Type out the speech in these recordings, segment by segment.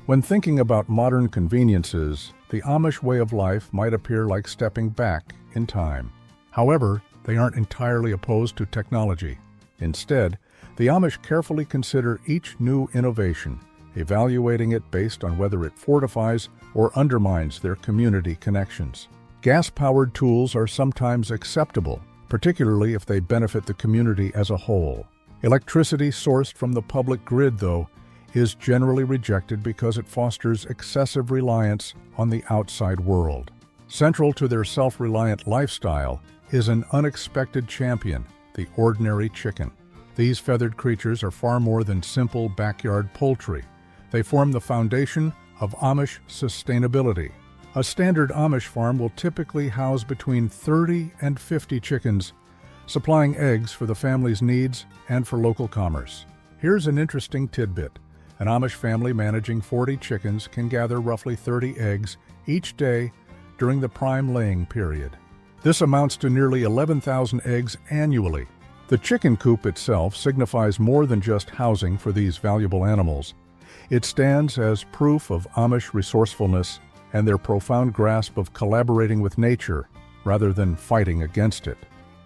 When thinking about modern conveniences, the Amish way of life might appear like stepping back in time. However, they aren't entirely opposed to technology. Instead, the Amish carefully consider each new innovation, evaluating it based on whether it fortifies or undermines their community connections. Gas-powered tools are sometimes acceptable, particularly if they benefit the community as a whole. Electricity sourced from the public grid, though, is generally rejected because it fosters excessive reliance on the outside world. Central to their self-reliant lifestyle is an unexpected champion, the ordinary chicken. These feathered creatures are far more than simple backyard poultry. They form the foundation of Amish sustainability. A standard Amish farm will typically house between 30 and 50 chickens, supplying eggs for the family's needs and for local commerce. Here's an interesting tidbit. An Amish family managing 40 chickens can gather roughly 30 eggs each day during the prime laying period. This amounts to nearly 11,000 eggs annually. The chicken coop itself signifies more than just housing for these valuable animals. It stands as proof of Amish resourcefulness and their profound grasp of collaborating with nature rather than fighting against it.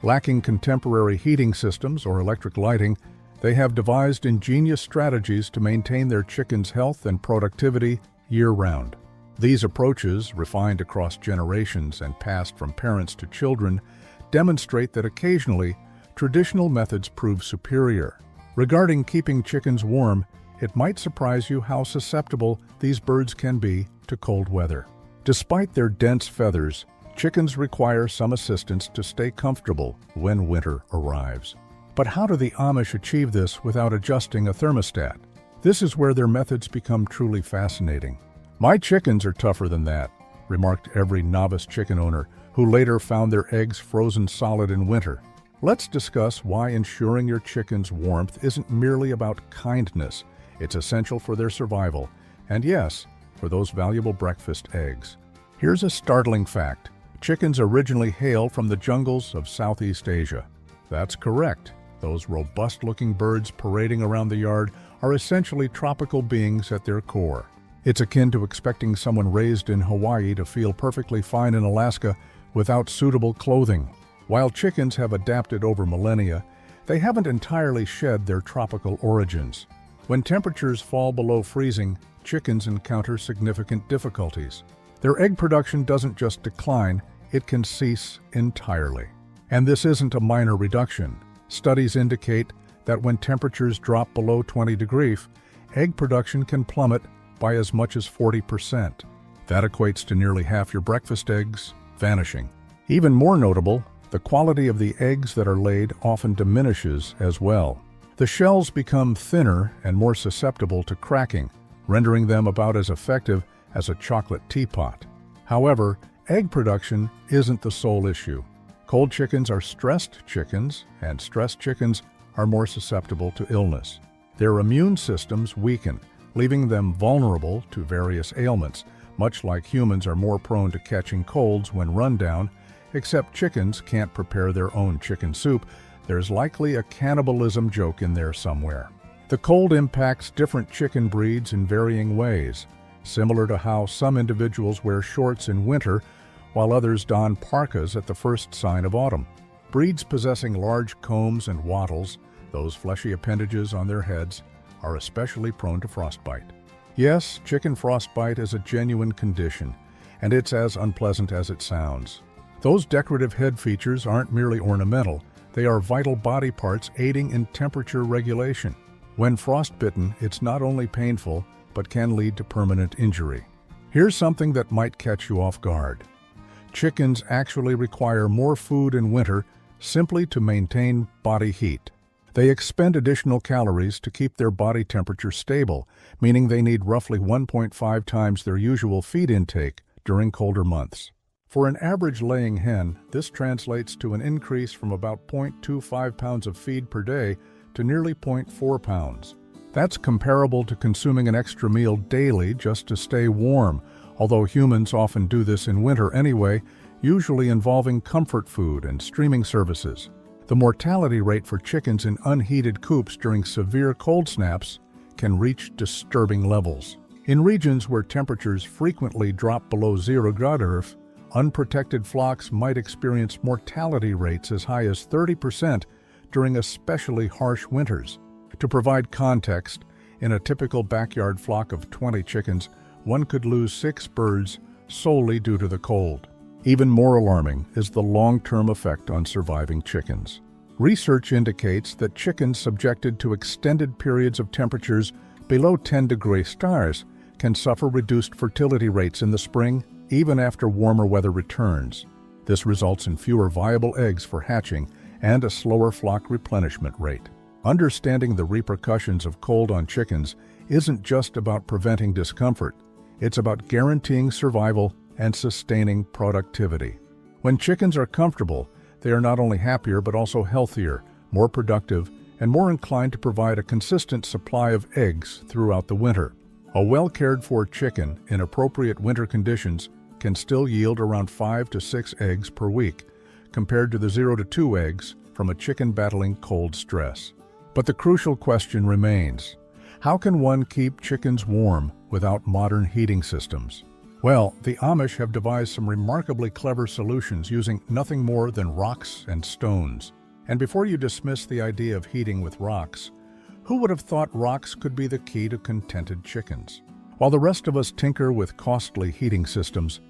Lacking contemporary heating systems or electric lighting, they have devised ingenious strategies to maintain their chickens' health and productivity year-round. These approaches, refined across generations and passed from parents to children, demonstrate that occasionally traditional methods prove superior. Regarding keeping chickens warm, it might surprise you how susceptible these birds can be to cold weather. Despite their dense feathers, chickens require some assistance to stay comfortable when winter arrives. But how do the Amish achieve this without adjusting a thermostat? This is where their methods become truly fascinating. "My chickens are tougher than that," remarked every novice chicken owner who later found their eggs frozen solid in winter. Let's discuss why ensuring your chickens' warmth isn't merely about kindness. It's essential for their survival, and yes, for those valuable breakfast eggs. Here's a startling fact. Chickens originally hail from the jungles of Southeast Asia. That's correct. Those robust-looking birds parading around the yard are essentially tropical beings at their core. It's akin to expecting someone raised in Hawaii to feel perfectly fine in Alaska without suitable clothing. While chickens have adapted over millennia, they haven't entirely shed their tropical origins. When temperatures fall below freezing, chickens encounter significant difficulties. Their egg production doesn't just decline, it can cease entirely. And this isn't a minor reduction. Studies indicate that when temperatures drop below 20 degrees, egg production can plummet by as much as 40%. That equates to nearly half your breakfast eggs vanishing. Even more notable, the quality of the eggs that are laid often diminishes as well. The shells become thinner and more susceptible to cracking, rendering them about as effective as a chocolate teapot. However, egg production isn't the sole issue. Cold chickens are stressed chickens, and stressed chickens are more susceptible to illness. Their immune systems weaken, leaving them vulnerable to various ailments. Much like humans are more prone to catching colds when run down, except chickens can't prepare their own chicken soup, there's likely a cannibalism joke in there somewhere. The cold impacts different chicken breeds in varying ways, similar to how some individuals wear shorts in winter while others don parkas at the first sign of autumn. Breeds possessing large combs and wattles, those fleshy appendages on their heads, are especially prone to frostbite. Yes, chicken frostbite is a genuine condition, and it's as unpleasant as it sounds. Those decorative head features aren't merely ornamental, they are vital body parts aiding in temperature regulation. When frostbitten, it's not only painful, but can lead to permanent injury. Here's something that might catch you off guard. Chickens actually require more food in winter simply to maintain body heat. They expend additional calories to keep their body temperature stable, meaning they need roughly 1.5 times their usual feed intake during colder months. For an average laying hen, this translates to an increase from about 0.25 pounds of feed per day to nearly 0.4 pounds. That's comparable to consuming an extra meal daily just to stay warm, although humans often do this in winter anyway, usually involving comfort food and streaming services. The mortality rate for chickens in unheated coops during severe cold snaps can reach disturbing levels. In regions where temperatures frequently drop below 0°, unprotected flocks might experience mortality rates as high as 30% during especially harsh winters. To provide context, in a typical backyard flock of 20 chickens, one could lose 6 birds solely due to the cold. Even more alarming is the long-term effect on surviving chickens. Research indicates that chickens subjected to extended periods of temperatures below 10 degrees Celsius can suffer reduced fertility rates in the spring, even after warmer weather returns. This results in fewer viable eggs for hatching and a slower flock replenishment rate. Understanding the repercussions of cold on chickens isn't just about preventing discomfort. It's about guaranteeing survival and sustaining productivity. When chickens are comfortable, they are not only happier but also healthier, more productive, and more inclined to provide a consistent supply of eggs throughout the winter. A well-cared-for chicken in appropriate winter conditions can still yield around 5 to 6 eggs per week, compared to the 0 to 2 eggs from a chicken battling cold stress. But the crucial question remains: how can one keep chickens warm without modern heating systems? Well, the Amish have devised some remarkably clever solutions using nothing more than rocks and stones. And before you dismiss the idea of heating with rocks, who would have thought rocks could be the key to contented chickens? While the rest of us tinker with costly heating systems,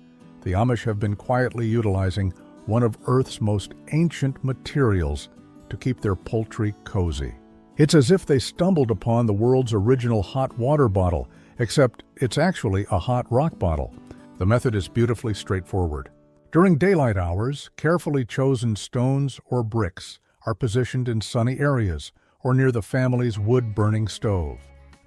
the Amish have been quietly utilizing one of Earth's most ancient materials to keep their poultry cozy. It's as if they stumbled upon the world's original hot water bottle, except it's actually a hot rock bottle. The method is beautifully straightforward. During daylight hours, carefully chosen stones or bricks are positioned in sunny areas or near the family's wood-burning stove.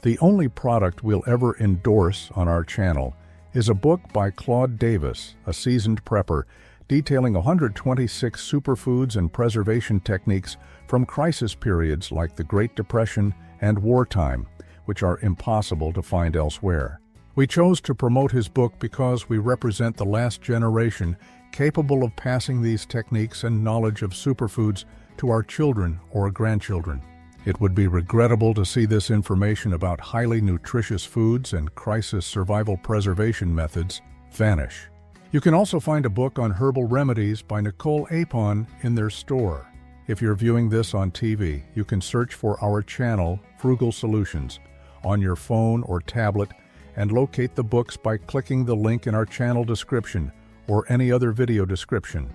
The only product we'll ever endorse on our channel is a book by Claude Davis, a seasoned prepper, detailing 126 superfoods and preservation techniques from crisis periods like the Great Depression and wartime, which are impossible to find elsewhere. We chose to promote his book because we represent the last generation capable of passing these techniques and knowledge of superfoods to our children or grandchildren. It would be regrettable to see this information about highly nutritious foods and crisis survival preservation methods vanish. You can also find a book on herbal remedies by Nicole Apon in their store. If you're viewing this on TV, you can search for our channel, Frugal Solutions, on your phone or tablet and locate the books by clicking the link in our channel description or any other video description.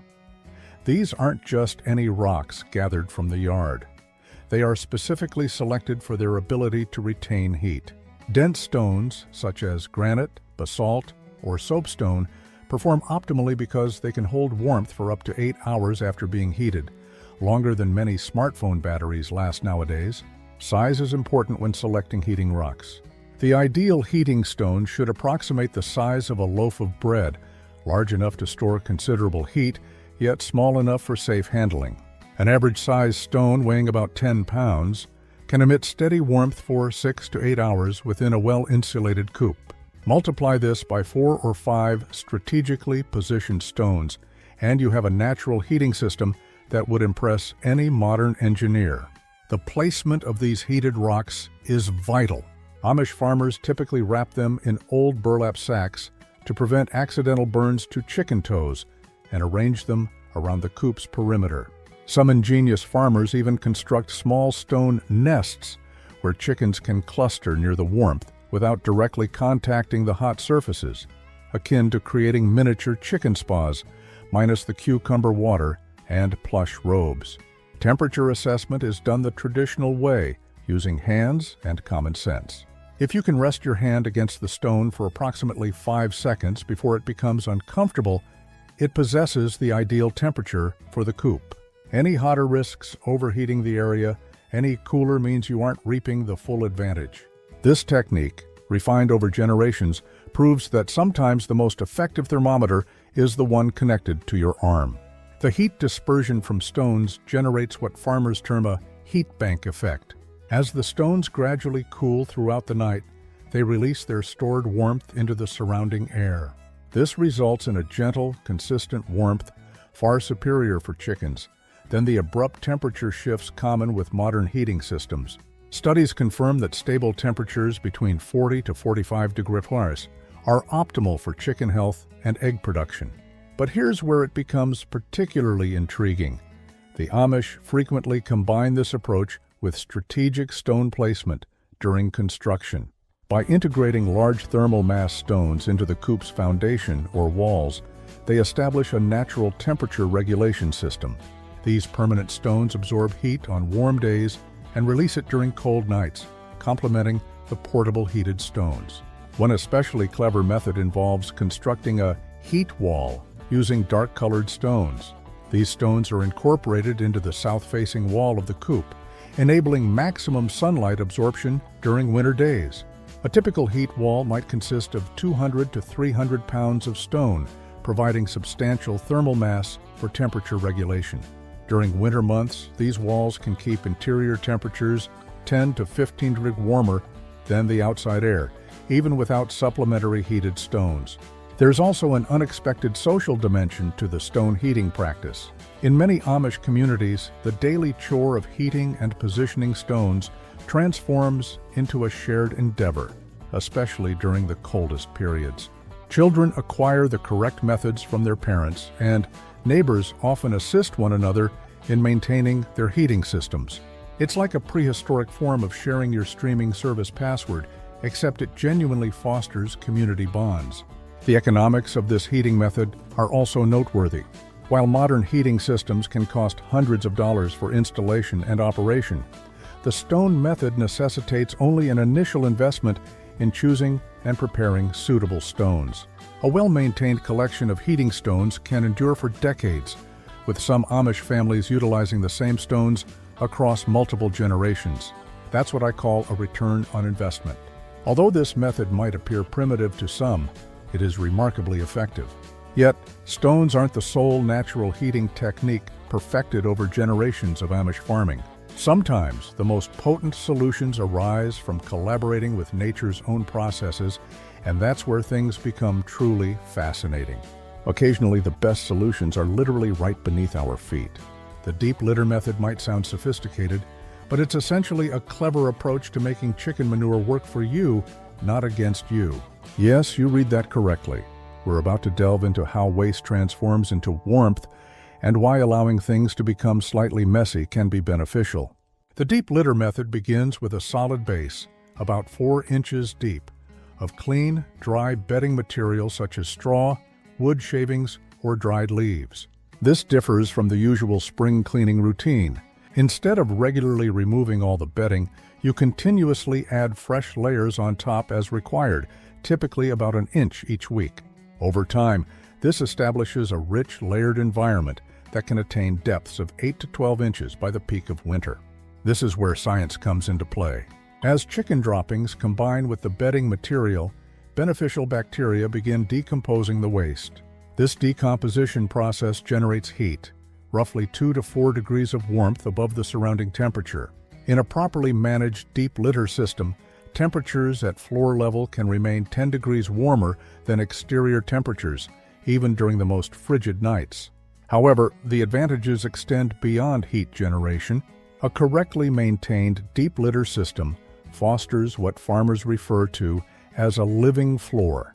These aren't just any rocks gathered from the yard. They are specifically selected for their ability to retain heat. Dense stones, such as granite, basalt, or soapstone, perform optimally because they can hold warmth for up to 8 hours after being heated, longer than many smartphone batteries last nowadays. Size is important when selecting heating rocks. The ideal heating stone should approximate the size of a loaf of bread, large enough to store considerable heat, yet small enough for safe handling. An average-sized stone weighing about 10 pounds can emit steady warmth for 6 to 8 hours within a well-insulated coop. Multiply this by 4 or 5 strategically positioned stones, and you have a natural heating system that would impress any modern engineer. The placement of these heated rocks is vital. Amish farmers typically wrap them in old burlap sacks to prevent accidental burns to chicken toes and arrange them around the coop's perimeter. Some ingenious farmers even construct small stone nests where chickens can cluster near the warmth without directly contacting the hot surfaces, akin to creating miniature chicken spas, minus the cucumber water and plush robes. Temperature assessment is done the traditional way, using hands and common sense. If you can rest your hand against the stone for approximately 5 seconds before it becomes uncomfortable, it possesses the ideal temperature for the coop. Any hotter risks overheating the area, any cooler means you aren't reaping the full advantage. This technique, refined over generations, proves that sometimes the most effective thermometer is the one connected to your arm. The heat dispersion from stones generates what farmers term a heat bank effect. As the stones gradually cool throughout the night, they release their stored warmth into the surrounding air. This results in a gentle, consistent warmth, far superior for chickens than the abrupt temperature shifts common with modern heating systems. Studies confirm that stable temperatures between 40 to 45 degrees Celsius are optimal for chicken health and egg production. But here's where it becomes particularly intriguing. The Amish frequently combine this approach with strategic stone placement during construction. By integrating large thermal mass stones into the coop's foundation or walls, they establish a natural temperature regulation system. These permanent stones absorb heat on warm days and release it during cold nights, complementing the portable heated stones. One especially clever method involves constructing a heat wall using dark-colored stones. These stones are incorporated into the south-facing wall of the coop, enabling maximum sunlight absorption during winter days. A typical heat wall might consist of 200 to 300 pounds of stone, providing substantial thermal mass for temperature regulation. During winter months, these walls can keep interior temperatures 10 to 15 degrees warmer than the outside air, even without supplementary heated stones. There's also an unexpected social dimension to the stone heating practice. In many Amish communities, the daily chore of heating and positioning stones transforms into a shared endeavor, especially during the coldest periods. Children acquire the correct methods from their parents, and neighbors often assist one another in maintaining their heating systems. It's like a prehistoric form of sharing your streaming service password, except it genuinely fosters community bonds. The economics of this heating method are also noteworthy. While modern heating systems can cost hundreds of dollars for installation and operation, the stone method necessitates only an initial investment in choosing and preparing suitable stones. A well-maintained collection of heating stones can endure for decades, with some Amish families utilizing the same stones across multiple generations. That's what I call a return on investment. Although this method might appear primitive to some, it is remarkably effective. Yet, stones aren't the sole natural heating technique perfected over generations of Amish farming. Sometimes the most potent solutions arise from collaborating with nature's own processes, and that's where things become truly fascinating. Occasionally, the best solutions are literally right beneath our feet. The deep litter method might sound sophisticated, but it's essentially a clever approach to making chicken manure work for you, not against you. Yes, you read that correctly. We're about to delve into how waste transforms into warmth and why allowing things to become slightly messy can be beneficial. The deep litter method begins with a solid base, about 4 inches deep, of clean, dry bedding material such as straw, wood shavings, or dried leaves. This differs from the usual spring cleaning routine. Instead of regularly removing all the bedding, you continuously add fresh layers on top as required, typically about an inch each week. Over time, this establishes a rich, layered environment that can attain depths of 8 to 12 inches by the peak of winter. This is where science comes into play. As chicken droppings combine with the bedding material, beneficial bacteria begin decomposing the waste. This decomposition process generates heat, roughly 2 to 4 degrees of warmth above the surrounding temperature. In a properly managed deep litter system, temperatures at floor level can remain 10 degrees warmer than exterior temperatures, even during the most frigid nights. However, the advantages extend beyond heat generation. A correctly maintained deep litter system fosters what farmers refer to as a living floor.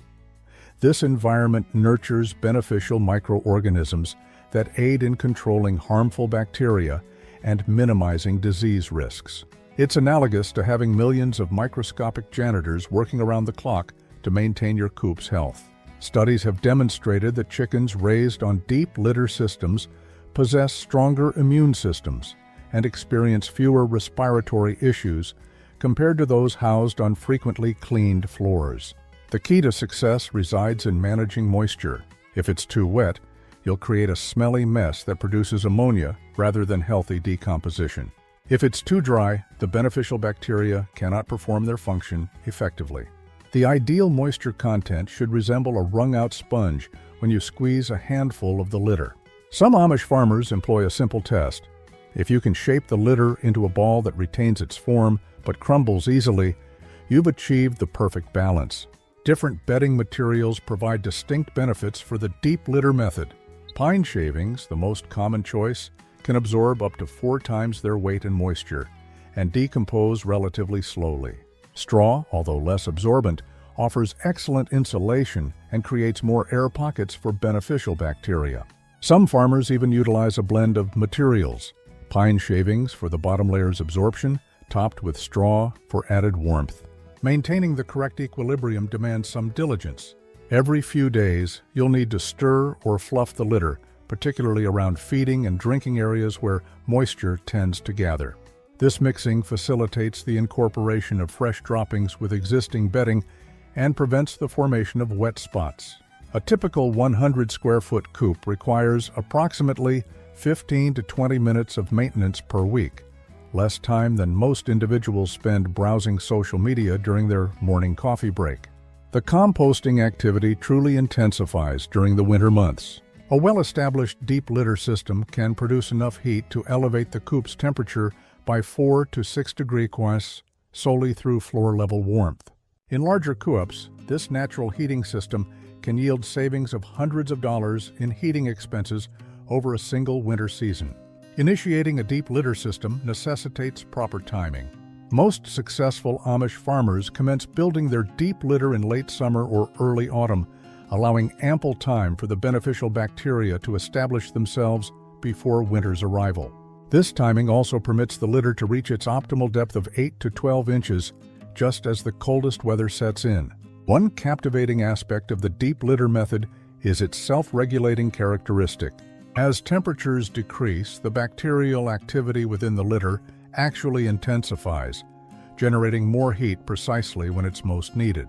This environment nurtures beneficial microorganisms that aid in controlling harmful bacteria and minimizing disease risks. It's analogous to having millions of microscopic janitors working around the clock to maintain your coop's health. Studies have demonstrated that chickens raised on deep litter systems possess stronger immune systems and experience fewer respiratory issues compared to those housed on frequently cleaned floors. The key to success resides in managing moisture. If it's too wet, you'll create a smelly mess that produces ammonia rather than healthy decomposition. If it's too dry, the beneficial bacteria cannot perform their function effectively. The ideal moisture content should resemble a wrung-out sponge when you squeeze a handful of the litter. Some Amish farmers employ a simple test. If you can shape the litter into a ball that retains its form but crumbles easily, you've achieved the perfect balance. Different bedding materials provide distinct benefits for the deep litter method. Pine shavings, the most common choice, can absorb up to 4 times their weight in moisture, and decompose relatively slowly. Straw, although less absorbent, offers excellent insulation and creates more air pockets for beneficial bacteria. Some farmers even utilize a blend of materials: pine shavings for the bottom layer's absorption, topped with straw for added warmth. Maintaining the correct equilibrium demands some diligence. Every few days, you'll need to stir or fluff the litter, particularly around feeding and drinking areas where moisture tends to gather. This mixing facilitates the incorporation of fresh droppings with existing bedding and prevents the formation of wet spots. A typical 100 square foot coop requires approximately 15 to 20 minutes of maintenance per week, less time than most individuals spend browsing social media during their morning coffee break. The composting activity truly intensifies during the winter months. A well-established deep litter system can produce enough heat to elevate the coop's temperature by 4 to 6 degrees Celsius solely through floor-level warmth. In larger coops, this natural heating system can yield savings of hundreds of dollars in heating expenses over a single winter season. Initiating a deep litter system necessitates proper timing. Most successful Amish farmers commence building their deep litter in late summer or early autumn, allowing ample time for the beneficial bacteria to establish themselves before winter's arrival. This timing also permits the litter to reach its optimal depth of 8 to 12 inches, just as the coldest weather sets in. One captivating aspect of the deep litter method is its self-regulating characteristic. As temperatures decrease, the bacterial activity within the litter actually intensifies, generating more heat precisely when it's most needed.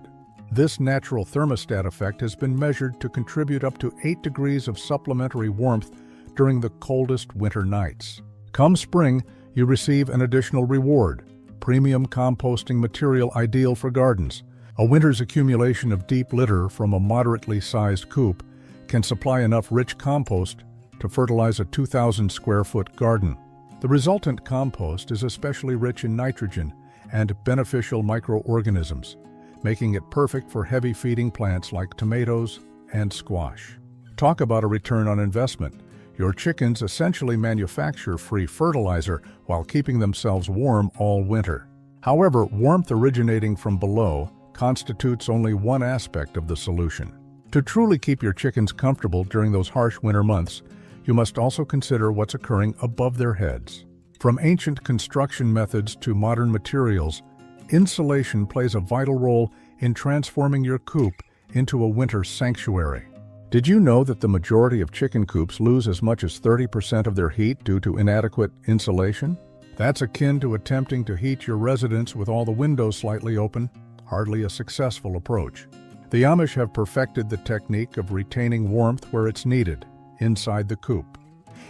This natural thermostat effect has been measured to contribute up to 8 degrees of supplementary warmth during the coldest winter nights. Come spring, you receive an additional reward: premium composting material ideal for gardens. A winter's accumulation of deep litter from a moderately sized coop can supply enough rich compost to fertilize a 2,000 square foot garden. The resultant compost is especially rich in nitrogen and beneficial microorganisms, making it perfect for heavy feeding plants like tomatoes and squash. Talk about a return on investment. Your chickens essentially manufacture free fertilizer while keeping themselves warm all winter. However, warmth originating from below constitutes only one aspect of the solution. To truly keep your chickens comfortable during those harsh winter months, you must also consider what's occurring above their heads. From ancient construction methods to modern materials, insulation plays a vital role in transforming your coop into a winter sanctuary. Did you know that the majority of chicken coops lose as much as 30% of their heat due to inadequate insulation? That's akin to attempting to heat your residence with all the windows slightly open, hardly a successful approach. The Amish have perfected the technique of retaining warmth where it's needed, inside the coop,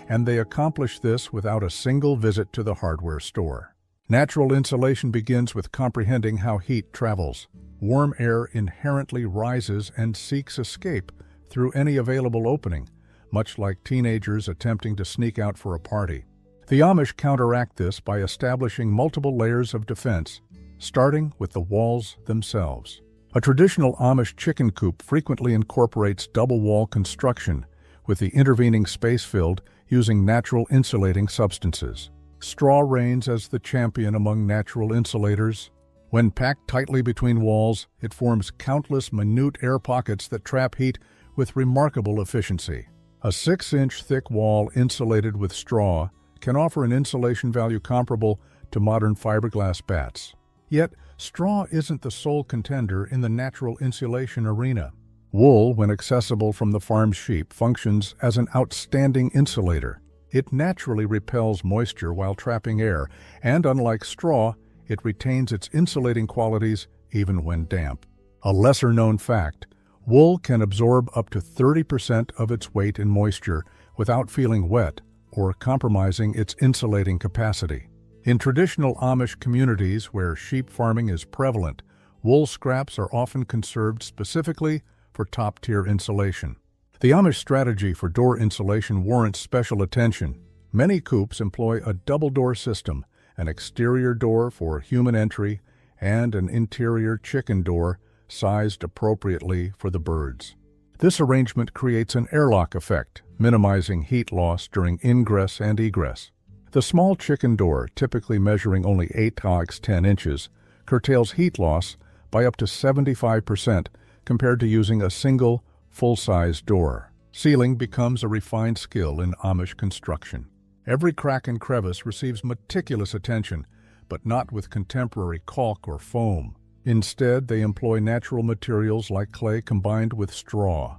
and they accomplish this without a single visit to the hardware store. Natural insulation begins with comprehending how heat travels. Warm air inherently rises and seeks escape through any available opening, much like teenagers attempting to sneak out for a party. The Amish counteract this by establishing multiple layers of defense, starting with the walls themselves. A traditional Amish chicken coop frequently incorporates double-wall construction, with the intervening space filled using natural insulating substances. Straw reigns as the champion among natural insulators. When packed tightly between walls, it forms countless minute air pockets that trap heat with remarkable efficiency. A 6-inch thick wall insulated with straw can offer an insulation value comparable to modern fiberglass bats. Yet, straw isn't the sole contender in the natural insulation arena. Wool, when accessible from the farm's sheep, functions as an outstanding insulator. It naturally repels moisture while trapping air, and unlike straw, it retains its insulating qualities even when damp. A lesser-known fact: wool can absorb up to 30% of its weight in moisture without feeling wet or compromising its insulating capacity. In traditional Amish communities where sheep farming is prevalent, wool scraps are often conserved specifically for top-tier insulation. The Amish strategy for door insulation warrants special attention. Many coops employ a double-door system, an exterior door for human entry and an interior chicken door sized appropriately for the birds. This arrangement creates an airlock effect, minimizing heat loss during ingress and egress. The small chicken door, typically measuring only 8 x 10 inches, curtails heat loss by up to 75% compared to using a single, full-size door. Sealing becomes a refined skill in Amish construction. Every crack and crevice receives meticulous attention, but not with contemporary caulk or foam. Instead, they employ natural materials like clay combined with straw,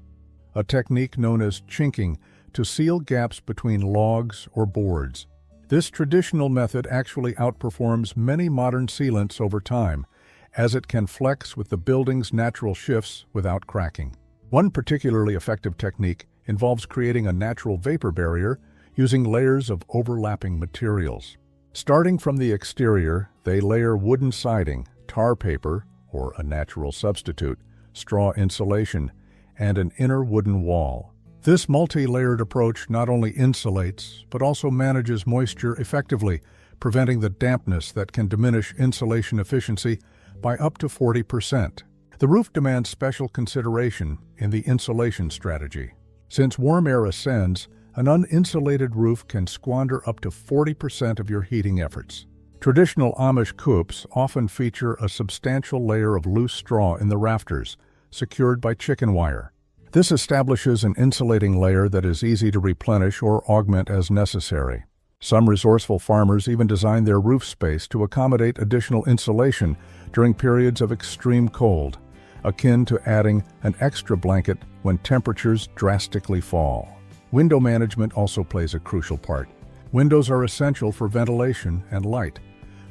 a technique known as chinking to seal gaps between logs or boards. This traditional method actually outperforms many modern sealants over time, as it can flex with the building's natural shifts without cracking. One particularly effective technique involves creating a natural vapor barrier using layers of overlapping materials. Starting from the exterior, they layer wooden siding, tar paper, or a natural substitute, straw insulation, and an inner wooden wall. This multi-layered approach not only insulates, but also manages moisture effectively, preventing the dampness that can diminish insulation efficiency by up to 40%. The roof demands special consideration in the insulation strategy. Since warm air ascends, an uninsulated roof can squander up to 40% of your heating efforts. Traditional Amish coops often feature a substantial layer of loose straw in the rafters, secured by chicken wire. This establishes an insulating layer that is easy to replenish or augment as necessary. Some resourceful farmers even design their roof space to accommodate additional insulation during periods of extreme cold, akin to adding an extra blanket when temperatures drastically fall. Window management also plays a crucial part. Windows are essential for ventilation and light,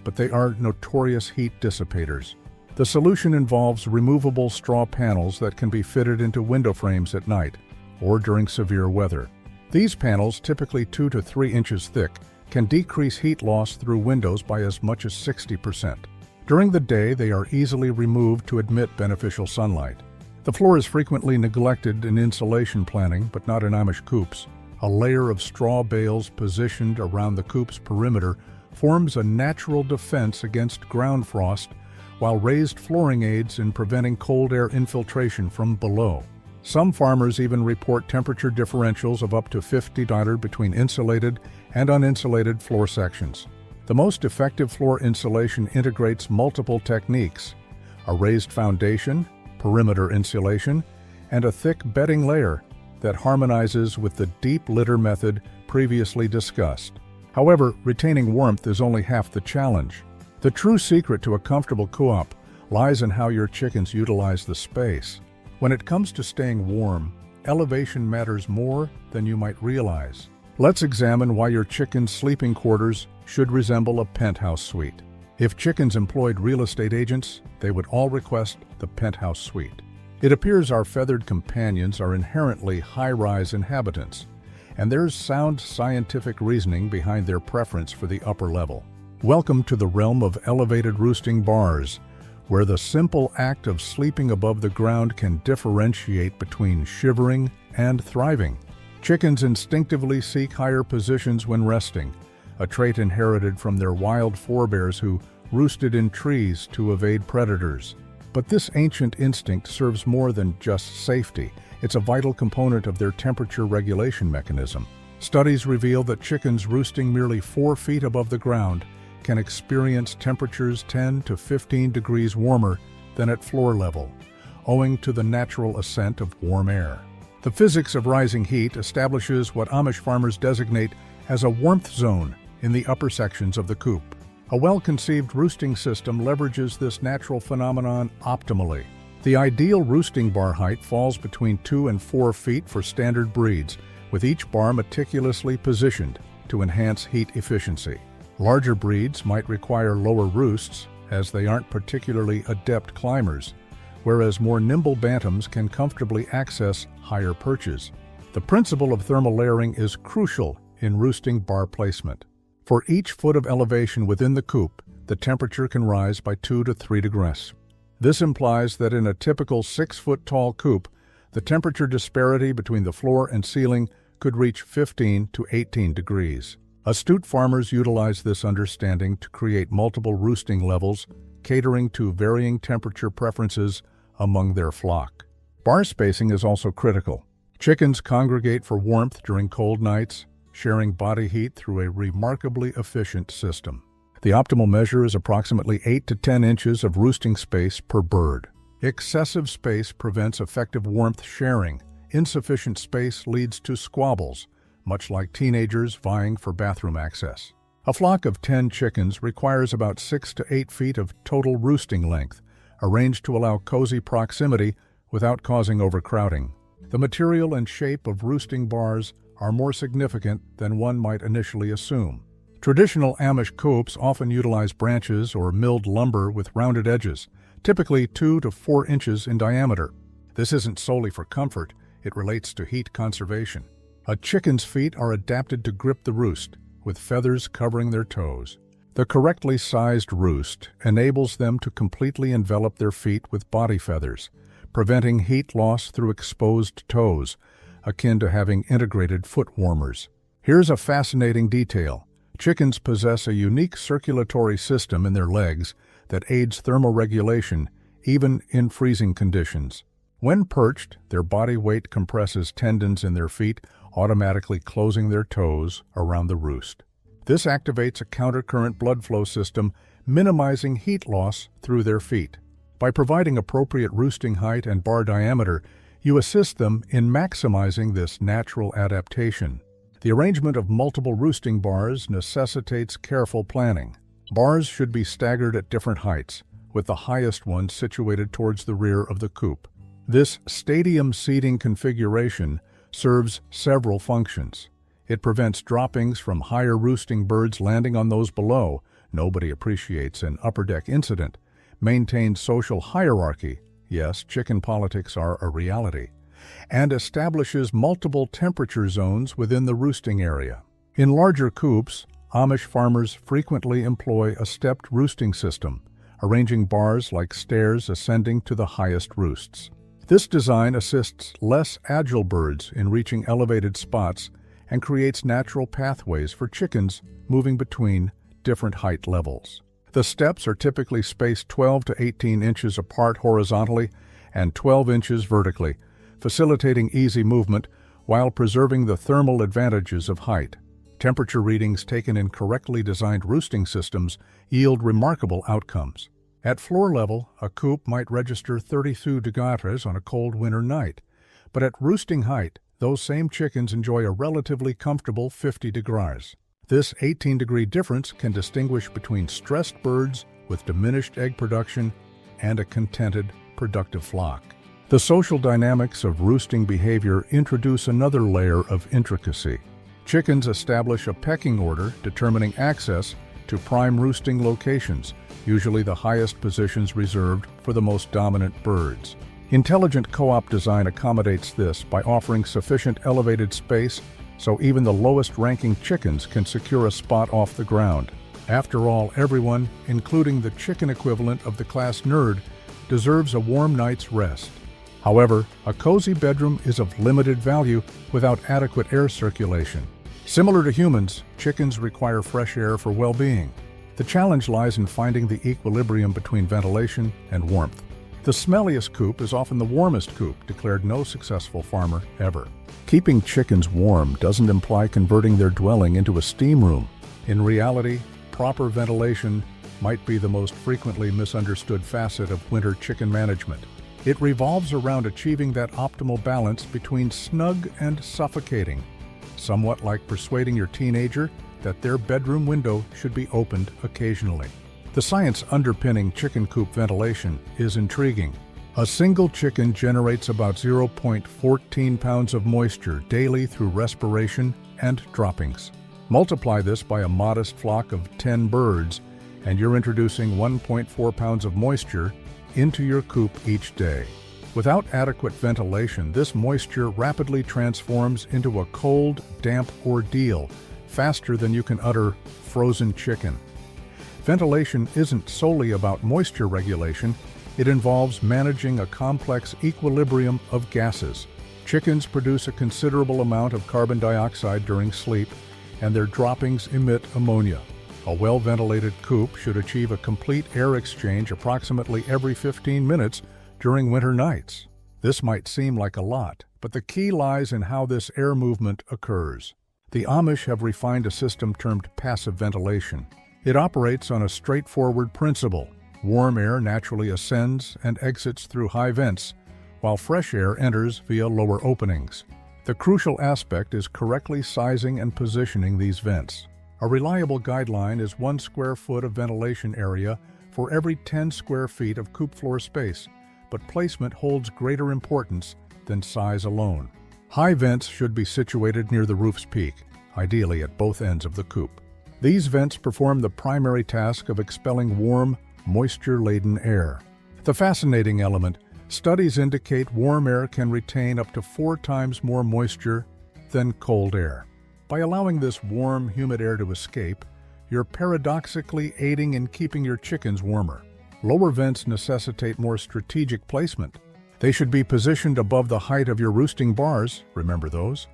but they are notorious heat dissipators. The solution involves removable straw panels that can be fitted into window frames at night or during severe weather. These panels, typically 2 to 3 inches thick, can decrease heat loss through windows by as much as 60%. During the day, they are easily removed to admit beneficial sunlight. The floor is frequently neglected in insulation planning, but not in Amish coops. A layer of straw bales positioned around the coop's perimeter forms a natural defense against ground frost, while raised flooring aids in preventing cold air infiltration from below. Some farmers even report temperature differentials of up to 50° between insulated and uninsulated floor sections. The most effective floor insulation integrates multiple techniques: a raised foundation, perimeter insulation, and a thick bedding layer that harmonizes with the deep litter method previously discussed. However, retaining warmth is only half the challenge. The true secret to a comfortable coop lies in how your chickens utilize the space. When it comes to staying warm, elevation matters more than you might realize. Let's examine why your chickens' sleeping quarters should resemble a penthouse suite. If chickens employed real estate agents, they would all request the penthouse suite. It appears our feathered companions are inherently high-rise inhabitants, and there's sound scientific reasoning behind their preference for the upper level. Welcome to the realm of elevated roosting bars, where the simple act of sleeping above the ground can differentiate between shivering and thriving. Chickens instinctively seek higher positions when resting, a trait inherited from their wild forebears who roosted in trees to evade predators. But this ancient instinct serves more than just safety. It's a vital component of their temperature regulation mechanism. Studies reveal that chickens roosting merely 4 feet above the ground can experience temperatures 10 to 15 degrees warmer than at floor level, owing to the natural ascent of warm air. The physics of rising heat establishes what Amish farmers designate as a warmth zone in the upper sections of the coop. A well-conceived roosting system leverages this natural phenomenon optimally. The ideal roosting bar height falls between 2 and 4 feet for standard breeds, with each bar meticulously positioned to enhance heat efficiency. Larger breeds might require lower roosts, as they aren't particularly adept climbers, whereas more nimble bantams can comfortably access higher perches. The principle of thermal layering is crucial in roosting bar placement. For each foot of elevation within the coop, the temperature can rise by 2 to 3 degrees. This implies that in a typical 6-foot-tall coop, the temperature disparity between the floor and ceiling could reach 15 to 18 degrees. Astute farmers utilize this understanding to create multiple roosting levels, catering to varying temperature preferences among their flock. Bar spacing is also critical. Chickens congregate for warmth during cold nights, sharing body heat through a remarkably efficient system. The optimal measure is approximately 8 to 10 inches of roosting space per bird. Excessive space prevents effective warmth sharing. Insufficient space leads to squabbles, much like teenagers vying for bathroom access. A flock of 10 chickens requires about 6 to 8 feet of total roosting length, arranged to allow cozy proximity without causing overcrowding. The material and shape of roosting bars are more significant than one might initially assume. Traditional Amish coops often utilize branches or milled lumber with rounded edges, typically 2 to 4 inches in diameter. This isn't solely for comfort, it relates to heat conservation. A chicken's feet are adapted to grip the roost, with feathers covering their toes. The correctly sized roost enables them to completely envelop their feet with body feathers, preventing heat loss through exposed toes, akin to having integrated foot warmers. Here's a fascinating detail. Chickens possess a unique circulatory system in their legs that aids thermoregulation, even in freezing conditions. When perched, their body weight compresses tendons in their feet, automatically closing their toes around the roost. This activates a countercurrent blood flow system, minimizing heat loss through their feet. By providing appropriate roosting height and bar diameter, you assist them in maximizing this natural adaptation. The arrangement of multiple roosting bars necessitates careful planning. Bars should be staggered at different heights, with the highest one situated towards the rear of the coop. This stadium seating configuration serves several functions. It prevents droppings from higher roosting birds landing on those below. Nobody appreciates an upper deck incident. Maintains social hierarchy. Yes, chicken politics are a reality. And establishes multiple temperature zones within the roosting area. In larger coops, Amish farmers frequently employ a stepped roosting system, arranging bars like stairs ascending to the highest roosts. This design assists less agile birds in reaching elevated spots and creates natural pathways for chickens moving between different height levels. The steps are typically spaced 12 to 18 inches apart horizontally and 12 inches vertically, facilitating easy movement while preserving the thermal advantages of height. Temperature readings taken in correctly designed roosting systems yield remarkable outcomes. At floor level, a coop might register 32 degrees on a cold winter night, but at roosting height, those same chickens enjoy a relatively comfortable 50 degrees. This 18-degree difference can distinguish between stressed birds with diminished egg production and a contented, productive flock. The social dynamics of roosting behavior introduce another layer of intricacy. Chickens establish a pecking order determining access to prime roosting locations, usually the highest positions reserved for the most dominant birds. Intelligent co-op design accommodates this by offering sufficient elevated space so even the lowest-ranking chickens can secure a spot off the ground. After all, everyone, including the chicken equivalent of the class nerd, deserves a warm night's rest. However, a cozy bedroom is of limited value without adequate air circulation. Similar to humans, chickens require fresh air for well-being. The challenge lies in finding the equilibrium between ventilation and warmth. The smelliest coop is often the warmest coop, declared no successful farmer ever. Keeping chickens warm doesn't imply converting their dwelling into a steam room. In reality, proper ventilation might be the most frequently misunderstood facet of winter chicken management. It revolves around achieving that optimal balance between snug and suffocating, somewhat like persuading your teenager that their bedroom window should be opened occasionally. The science underpinning chicken coop ventilation is intriguing. A single chicken generates about 0.14 pounds of moisture daily through respiration and droppings. Multiply this by a modest flock of 10 birds, and you're introducing 1.4 pounds of moisture into your coop each day. Without adequate ventilation, this moisture rapidly transforms into a cold, damp ordeal, faster than you can utter frozen chicken. Ventilation isn't solely about moisture regulation, it involves managing a complex equilibrium of gases. Chickens produce a considerable amount of carbon dioxide during sleep, and their droppings emit ammonia. A well-ventilated coop should achieve a complete air exchange approximately every 15 minutes during winter nights. This might seem like a lot, but the key lies in how this air movement occurs. The Amish have refined a system termed passive ventilation. It operates on a straightforward principle. Warm air naturally ascends and exits through high vents, while fresh air enters via lower openings. The crucial aspect is correctly sizing and positioning these vents. A reliable guideline is 1 square foot of ventilation area for every 10 square feet of coop floor space, but placement holds greater importance than size alone. High vents should be situated near the roof's peak, ideally at both ends of the coop. These vents perform the primary task of expelling warm, moisture-laden air. The fascinating element, studies indicate warm air can retain up to 4 times more moisture than cold air. By allowing this warm, humid air to escape, you're paradoxically aiding in keeping your chickens warmer. Lower vents necessitate more strategic placement. They should be positioned above the height of your roosting bars, remember those,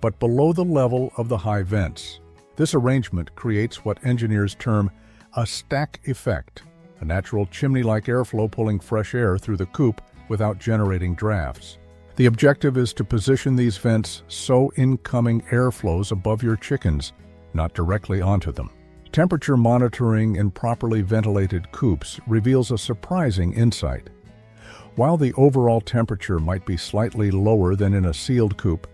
but below the level of the high vents. This arrangement creates what engineers term a stack effect, a natural chimney-like airflow pulling fresh air through the coop without generating drafts. The objective is to position these vents so incoming air flows above your chickens, not directly onto them. Temperature monitoring in properly ventilated coops reveals a surprising insight. While the overall temperature might be slightly lower than in a sealed coop,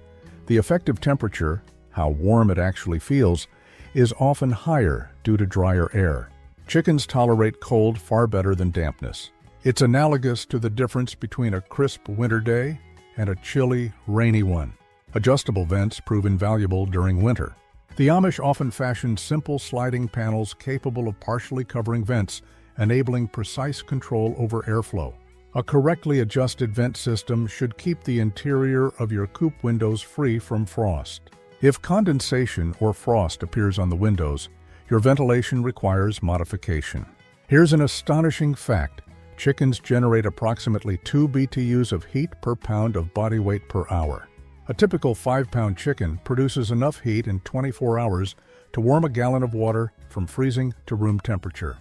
the effective temperature, how warm it actually feels, is often higher due to drier air. Chickens tolerate cold far better than dampness. It's analogous to the difference between a crisp winter day and a chilly, rainy one. Adjustable vents prove invaluable during winter. The Amish often fashion simple sliding panels capable of partially covering vents, enabling precise control over airflow. A correctly adjusted vent system should keep the interior of your coop windows free from frost. If condensation or frost appears on the windows, your ventilation requires modification. Here's an astonishing fact. Chickens generate approximately 2 BTUs of heat per pound of body weight per hour. A typical 5-pound chicken produces enough heat in 24 hours to warm a gallon of water from freezing to room temperature.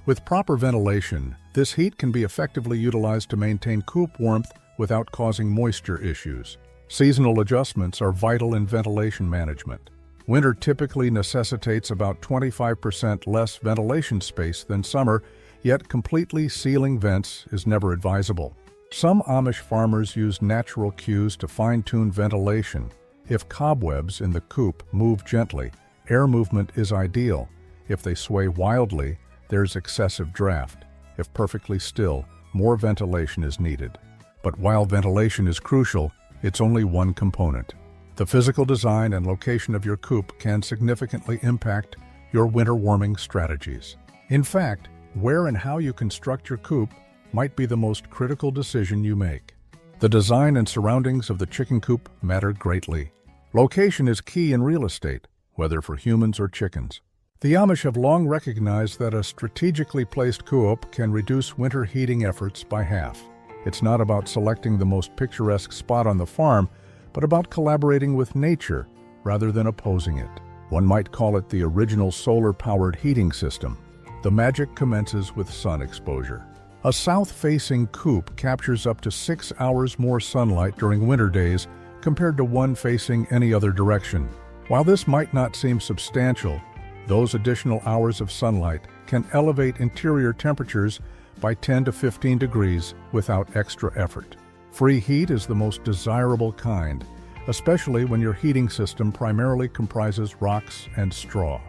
With proper ventilation, this heat can be effectively utilized to maintain coop warmth without causing moisture issues. Seasonal adjustments are vital in ventilation management. Winter typically necessitates about 25% less ventilation space than summer, yet completely sealing vents is never advisable. Some Amish farmers use natural cues to fine-tune ventilation. If cobwebs in the coop move gently, air movement is ideal. If they sway wildly, there's excessive draft. If perfectly still, more ventilation is needed. But while ventilation is crucial, it's only one component. The physical design and location of your coop can significantly impact your winter warming strategies. In fact, where and how you construct your coop might be the most critical decision you make. The design and surroundings of the chicken coop matter greatly. Location is key in real estate, whether for humans or chickens. The Amish have long recognized that a strategically placed coop can reduce winter heating efforts by half. It's not about selecting the most picturesque spot on the farm, but about collaborating with nature rather than opposing it. One might call it the original solar-powered heating system. The magic commences with sun exposure. A south-facing coop captures up to 6 hours more sunlight during winter days compared to one facing any other direction. While this might not seem substantial, those additional hours of sunlight can elevate interior temperatures by 10 to 15 degrees without extra effort. Free heat is the most desirable kind, especially when your heating system primarily comprises rocks and straw.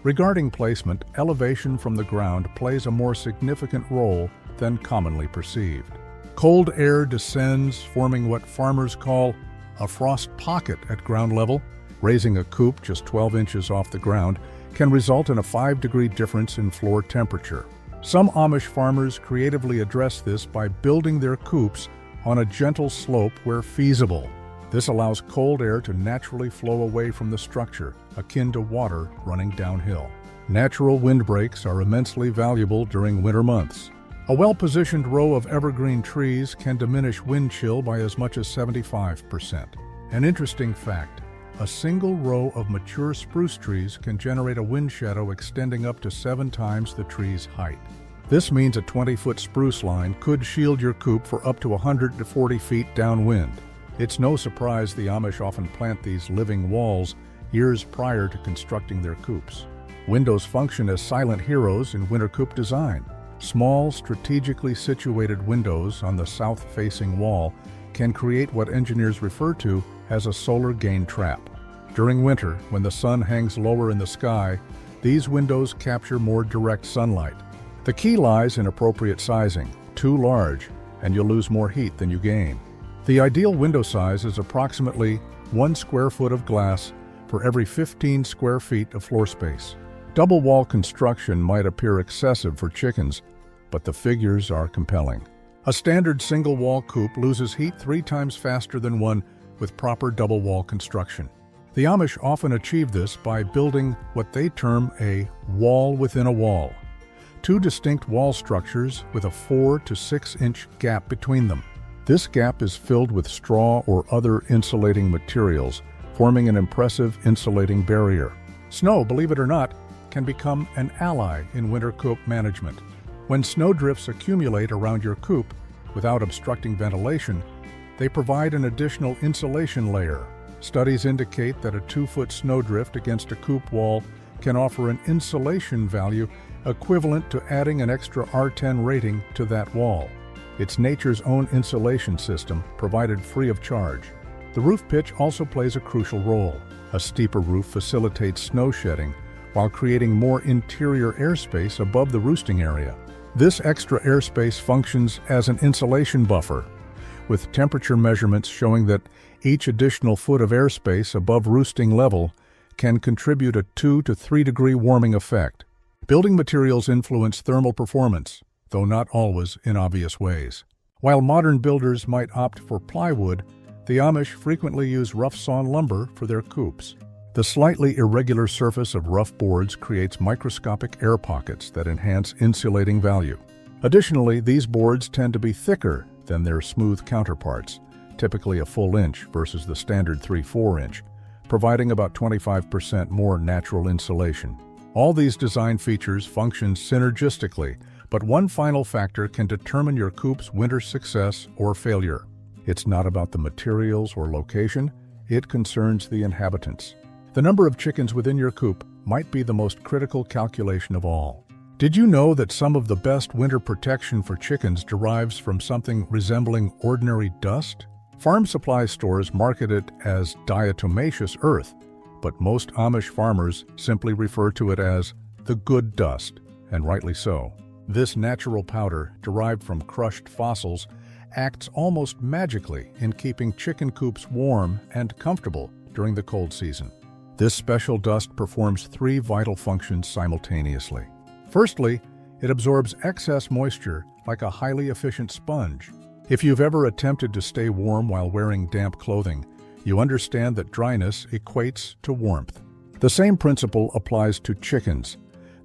Regarding placement, elevation from the ground plays a more significant role than commonly perceived. Cold air descends, forming what farmers call a frost pocket at ground level. Raising a coop just 12 inches off the ground can result in a 5-degree difference in floor temperature. Some Amish farmers creatively address this by building their coops on a gentle slope where feasible. This allows cold air to naturally flow away from the structure, akin to water running downhill. Natural windbreaks are immensely valuable during winter months. A well-positioned row of evergreen trees can diminish wind chill by as much as 75%. An interesting fact, a single row of mature spruce trees can generate a wind shadow extending up to 7 times the tree's height. This means a 20-foot spruce line could shield your coop for up to 140 feet downwind. It's no surprise the Amish often plant these living walls, years prior to constructing their coops. Windows function as silent heroes in winter coop design. Small, strategically situated windows on the south-facing wall can create what engineers refer to as a solar gain trap. During winter, when the sun hangs lower in the sky, these windows capture more direct sunlight. The key lies in appropriate sizing. Too large, and you'll lose more heat than you gain. The ideal window size is approximately 1 square foot of glass for every 15 square feet of floor space. Double wall construction might appear excessive for chickens, but the figures are compelling. A standard single wall coop loses heat 3 times faster than one with proper double wall construction. The Amish often achieve this by building what they term a wall within a wall. 2 distinct wall structures with a 4 to 6 inch gap between them. This gap is filled with straw or other insulating materials, forming an impressive insulating barrier. Snow, believe it or not, can become an ally in winter coop management. When snowdrifts accumulate around your coop without obstructing ventilation, they provide an additional insulation layer. Studies indicate that a 2-foot snowdrift against a coop wall can offer an insulation value equivalent to adding an extra R10 rating to that wall. It's nature's own insulation system, provided free of charge. The roof pitch also plays a crucial role. A steeper roof facilitates snow shedding while creating more interior airspace above the roosting area. This extra airspace functions as an insulation buffer, with temperature measurements showing that each additional foot of airspace above roosting level can contribute a 2 to 3 degree warming effect. Building materials influence thermal performance, though not always in obvious ways. While modern builders might opt for plywood, the Amish frequently use rough-sawn lumber for their coops. The slightly irregular surface of rough boards creates microscopic air pockets that enhance insulating value. Additionally, these boards tend to be thicker than their smooth counterparts, typically a full inch versus the standard 3/4 inch, providing about 25% more natural insulation. All these design features function synergistically, but one final factor can determine your coop's winter success or failure. It's not about the materials or location, it concerns the inhabitants. The number of chickens within your coop might be the most critical calculation of all. Did you know that some of the best winter protection for chickens derives from something resembling ordinary dust? Farm supply stores market it as diatomaceous earth, but most Amish farmers simply refer to it as the good dust, and rightly so. This natural powder, derived from crushed fossils, acts almost magically in keeping chicken coops warm and comfortable during the cold season. This special dust performs 3 vital functions simultaneously. Firstly, it absorbs excess moisture like a highly efficient sponge. If you've ever attempted to stay warm while wearing damp clothing, you understand that dryness equates to warmth. The same principle applies to chickens.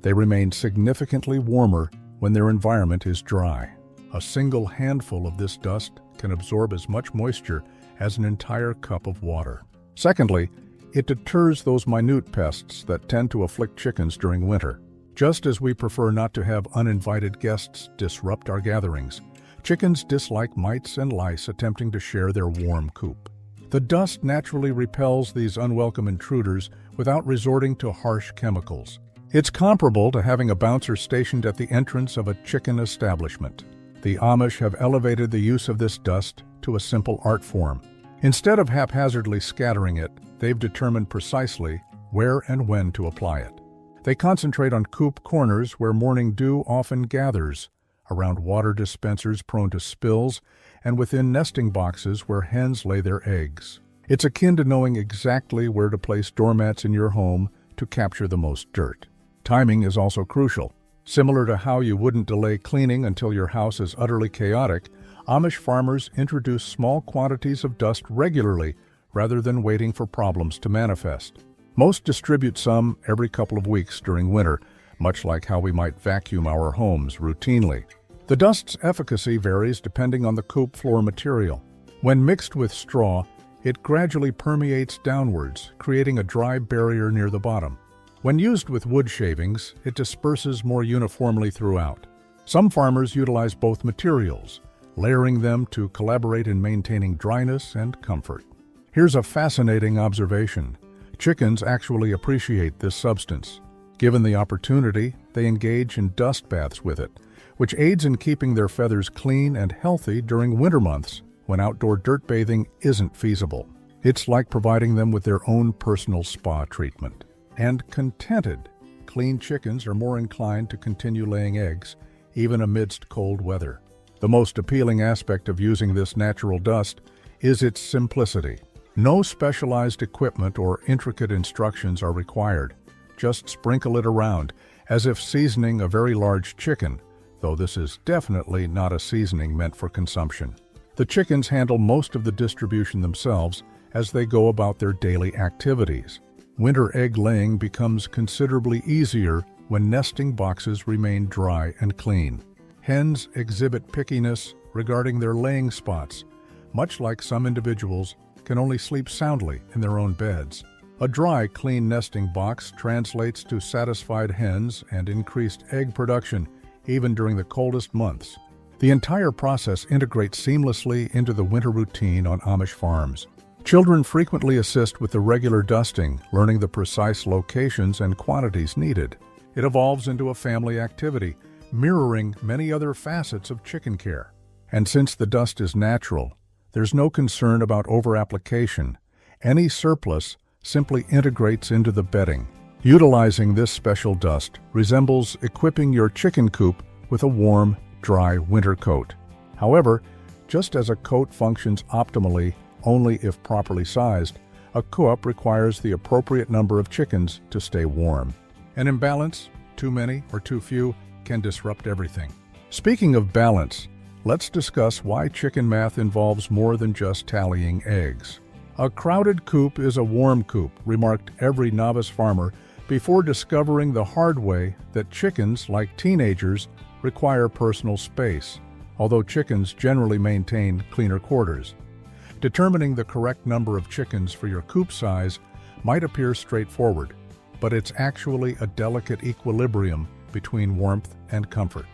They remain significantly warmer when their environment is dry. A single handful of this dust can absorb as much moisture as an entire cup of water. Secondly, it deters those minute pests that tend to afflict chickens during winter. Just as we prefer not to have uninvited guests disrupt our gatherings, chickens dislike mites and lice attempting to share their warm coop. The dust naturally repels these unwelcome intruders without resorting to harsh chemicals. It's comparable to having a bouncer stationed at the entrance of a chicken establishment. The Amish have elevated the use of this dust to a simple art form. Instead of haphazardly scattering it, they've determined precisely where and when to apply it. They concentrate on coop corners where morning dew often gathers, around water dispensers prone to spills, and within nesting boxes where hens lay their eggs. It's akin to knowing exactly where to place doormats in your home to capture the most dirt. Timing is also crucial. Similar to how you wouldn't delay cleaning until your house is utterly chaotic, Amish farmers introduce small quantities of dust regularly rather than waiting for problems to manifest. Most distribute some every couple of weeks during winter, much like how we might vacuum our homes routinely. The dust's efficacy varies depending on the coop floor material. When mixed with straw, it gradually permeates downwards, creating a dry barrier near the bottom. When used with wood shavings, it disperses more uniformly throughout. Some farmers utilize both materials, layering them to collaborate in maintaining dryness and comfort. Here's a fascinating observation. Chickens actually appreciate this substance. Given the opportunity, they engage in dust baths with it, which aids in keeping their feathers clean and healthy during winter months when outdoor dirt bathing isn't feasible. It's like providing them with their own personal spa treatment. And contented, clean chickens are more inclined to continue laying eggs, even amidst cold weather. The most appealing aspect of using this natural dust is its simplicity. No specialized equipment or intricate instructions are required. Just sprinkle it around, as if seasoning a very large chicken, though this is definitely not a seasoning meant for consumption. The chickens handle most of the distribution themselves as they go about their daily activities. Winter egg laying becomes considerably easier when nesting boxes remain dry and clean. Hens exhibit pickiness regarding their laying spots, much like some individuals can only sleep soundly in their own beds. A dry, clean nesting box translates to satisfied hens and increased egg production, even during the coldest months. The entire process integrates seamlessly into the winter routine on Amish farms. Children frequently assist with the regular dusting, learning the precise locations and quantities needed. It evolves into a family activity, mirroring many other facets of chicken care. And since the dust is natural, there's no concern about over-application. Any surplus simply integrates into the bedding. Utilizing this special dust resembles equipping your chicken coop with a warm, dry winter coat. However, just as a coat functions optimally only if properly sized, a coop requires the appropriate number of chickens to stay warm. An imbalance, too many or too few, can disrupt everything. Speaking of balance, let's discuss why chicken math involves more than just tallying eggs. A crowded coop is a warm coop, remarked every novice farmer before discovering the hard way that chickens, like teenagers, require personal space, although chickens generally maintain cleaner quarters. Determining the correct number of chickens for your coop size might appear straightforward, but it's actually a delicate equilibrium between warmth and comfort.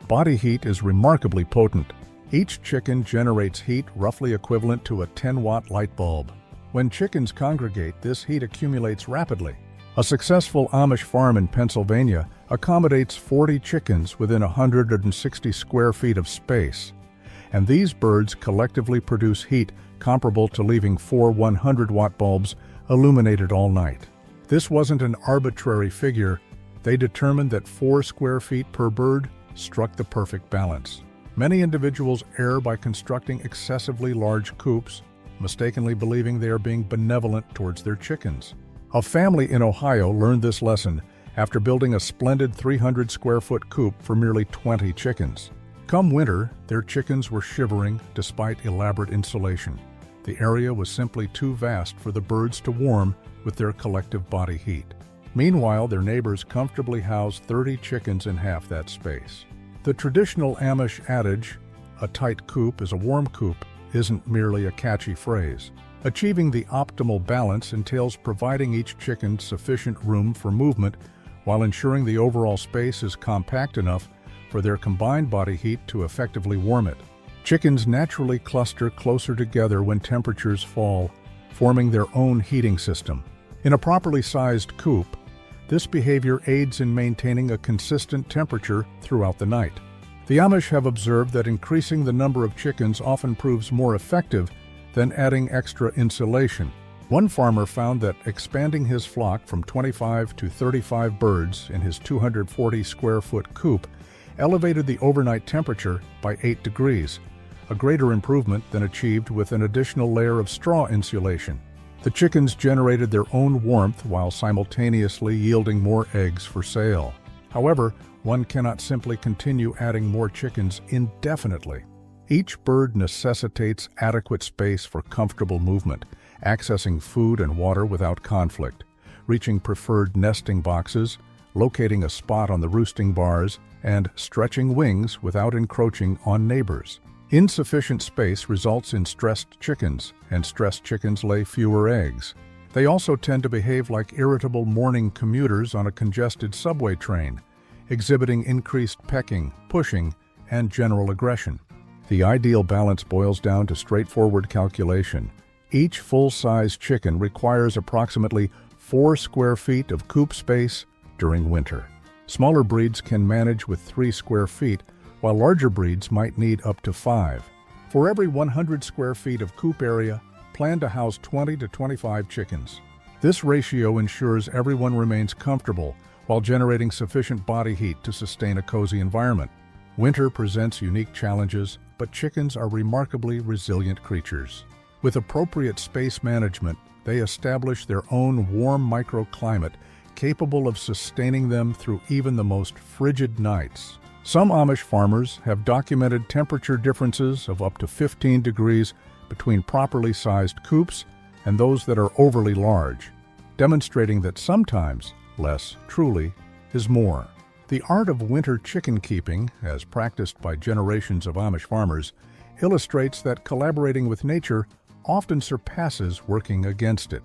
Body heat is remarkably potent. Each chicken generates heat roughly equivalent to a 10-watt light bulb. When chickens congregate, this heat accumulates rapidly. A successful Amish farm in Pennsylvania accommodates 40 chickens within 160 square feet of space, and these birds collectively produce heat comparable to leaving 4 100-watt bulbs illuminated all night. This wasn't an arbitrary figure. They determined that 4 square feet per bird struck the perfect balance. Many individuals err by constructing excessively large coops, mistakenly believing they are being benevolent towards their chickens. A family in Ohio learned this lesson after building a splendid 300-square-foot coop for merely 20 chickens. Come winter, their chickens were shivering despite elaborate insulation. The area was simply too vast for the birds to warm with their collective body heat. Meanwhile, their neighbors comfortably housed 30 chickens in half that space. The traditional Amish adage, "a tight coop is a warm coop," isn't merely a catchy phrase. Achieving the optimal balance entails providing each chicken sufficient room for movement while ensuring the overall space is compact enough for their combined body heat to effectively warm it. Chickens naturally cluster closer together when temperatures fall, forming their own heating system. In a properly sized coop, this behavior aids in maintaining a consistent temperature throughout the night. The Amish have observed that increasing the number of chickens often proves more effective than adding extra insulation. One farmer found that expanding his flock from 25 to 35 birds in his 240-square-foot coop elevated the overnight temperature by 8 degrees, a greater improvement than achieved with an additional layer of straw insulation. The chickens generated their own warmth while simultaneously yielding more eggs for sale. However, one cannot simply continue adding more chickens indefinitely. Each bird necessitates adequate space for comfortable movement, accessing food and water without conflict, reaching preferred nesting boxes, locating a spot on the roosting bars, and stretching wings without encroaching on neighbors. Insufficient space results in stressed chickens, and stressed chickens lay fewer eggs. They also tend to behave like irritable morning commuters on a congested subway train, exhibiting increased pecking, pushing, and general aggression. The ideal balance boils down to straightforward calculation. Each full-size chicken requires approximately 4 square feet of coop space during winter. Smaller breeds can manage with 3 square feet, while larger breeds might need up to 5. For every 100 square feet of coop area, plan to house 20 to 25 chickens. This ratio ensures everyone remains comfortable while generating sufficient body heat to sustain a cozy environment. Winter presents unique challenges, but chickens are remarkably resilient creatures. With appropriate space management, they establish their own warm microclimate capable of sustaining them through even the most frigid nights. Some Amish farmers have documented temperature differences of up to 15 degrees between properly sized coops and those that are overly large, demonstrating that sometimes less truly is more. The art of winter chicken keeping, as practiced by generations of Amish farmers, illustrates that collaborating with nature often surpasses working against it.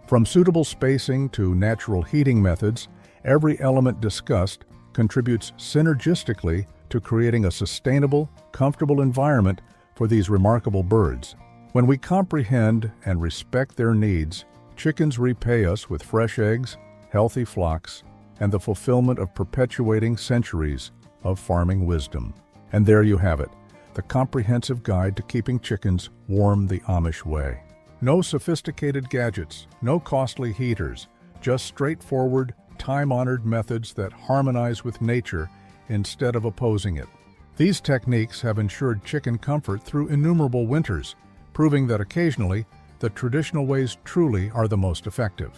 From suitable spacing to natural heating methods, every element discussed contributes synergistically to creating a sustainable, comfortable environment for these remarkable birds. When we comprehend and respect their needs, chickens repay us with fresh eggs, healthy flocks, and the fulfillment of perpetuating centuries of farming wisdom. And there you have it, the comprehensive guide to keeping chickens warm the Amish way. No sophisticated gadgets, no costly heaters, just straightforward, time-honored methods that harmonize with nature instead of opposing it. These techniques have ensured chicken comfort through innumerable winters, proving that occasionally, the traditional ways truly are the most effective.